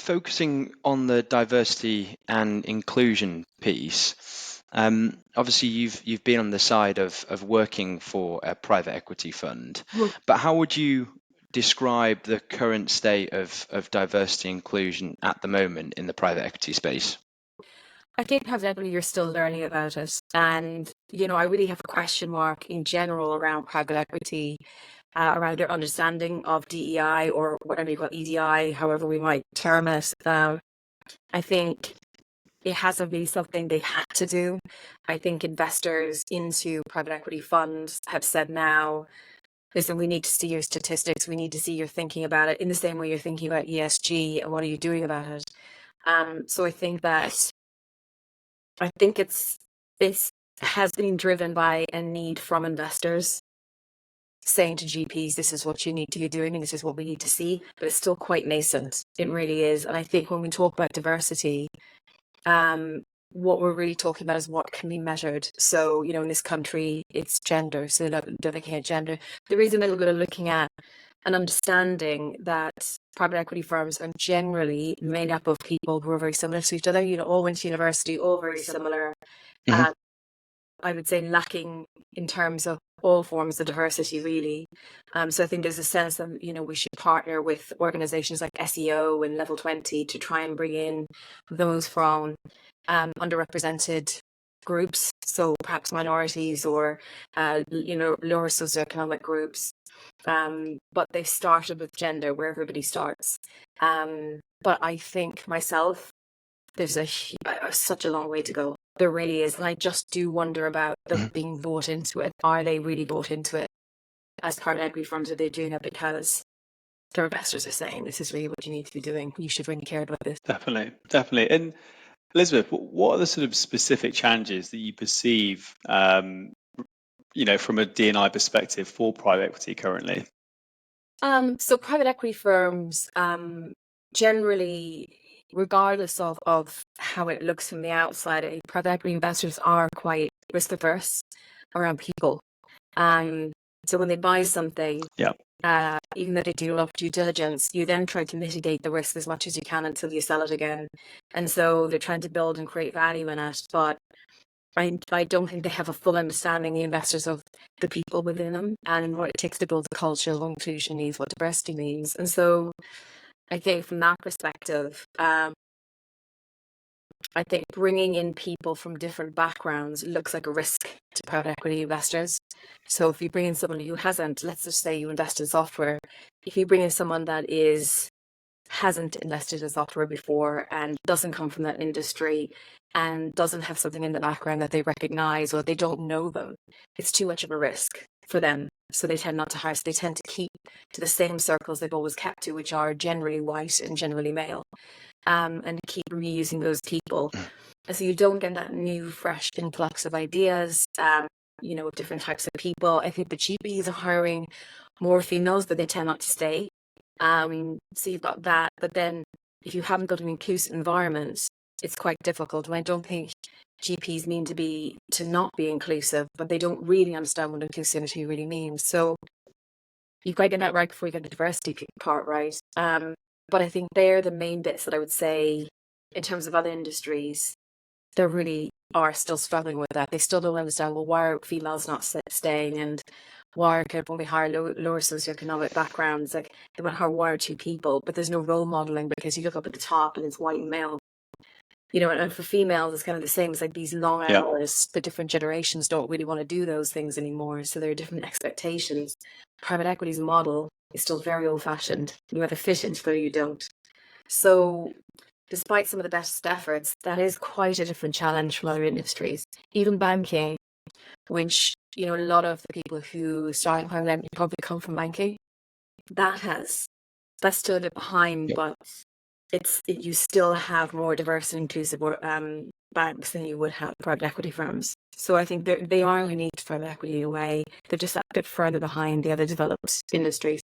focusing on the diversity and inclusion piece, obviously you've been on the side of working for a private equity fund, but how would you describe the current state of diversity inclusion at the moment in the private equity space? I think evidently you're still learning about it. And, I really have a question mark in general around private equity, around their understanding of DEI or whatever you call EDI, however we might term it. I think it hasn't been something they had to do. I think investors into private equity funds have said now, listen, we need to see your statistics. We need to see your thinking about it in the same way you're thinking about ESG and what are you doing about it. So I think this has been driven by a need from investors saying to GPs, this is what you need to be doing and this is what we need to see, but it's still quite nascent. It really is. And I think when we talk about diversity, what we're really talking about is what can be measured. So, in this country, it's gender. So looking at gender, there is a little bit of looking at an understanding that private equity firms are generally made up of people who are very similar to each other. All went to university, all very similar. Mhm. I would say lacking in terms of all forms of diversity, really. So I think there's a sense that, we should partner with organizations like SEO and Level 20 to try and bring in those from underrepresented groups. So perhaps minorities or, lower socioeconomic groups. But they started with gender where everybody starts. But I think myself, there's such a long way to go. There really is. And I just do wonder about them being bought into it. Are they really bought into it as private equity firms? Are they doing it because their investors are saying this is really what you need to be doing? You should really care about this. Definitely, definitely. And Elizabeth, what are the sort of specific challenges that you perceive, from a D&I perspective for private equity currently? So private equity firms, generally, regardless of how it looks from the outside, private equity investors are quite risk averse around people. So when they buy something, even though they do a lot of due diligence, you then try to mitigate the risk as much as you can until you sell it again. And so they're trying to build and create value in it. But I don't think they have a full understanding, the investors, of the people within them and what it takes to build a culture, what inclusion means, what diversity means. And so I think from that perspective, I think bringing in people from different backgrounds looks like a risk to private equity investors. So if you bring in someone who hasn't, let's just say you invest in software, if you bring in someone that hasn't invested in software before and doesn't come from that industry and doesn't have something in the background that they recognize or they don't know them, it's too much of a risk for them. So they tend not to hire. So they tend to keep to the same circles they've always kept to, which are generally white and generally male, and keep reusing those people. And so you don't get that new, fresh influx of ideas, of different types of people. I think the GPs are hiring more females, but they tend not to stay. So you've got that. But then if you haven't got an inclusive environment, it's quite difficult. And I don't think GPs mean to not be inclusive, but they don't really understand what inclusivity really means. So you've got to get that right before you get the diversity part right. But I think they're the main bits that I would say in terms of other industries, they really are still struggling with that. They still don't understand, well, why are females not staying and why can only hire lower socioeconomic backgrounds? Like they want to hire one or two people, but there's no role modeling because you look up at the top and it's white and male. And for females, it's kind of the same. It's like these long hours. The different generations don't really want to do those things anymore. So there are different expectations. Private equity's model is still very old-fashioned. You either fit into it or you don't. So despite some of the best efforts, that is quite a different challenge from other industries. Even banking, which, a lot of the people who start private equity probably come from banking. That's still a bit behind, but you still have more diverse and inclusive banks than you would have private equity firms. So I think they are unique to private equity in a way. They're just a bit further behind the other developed industries.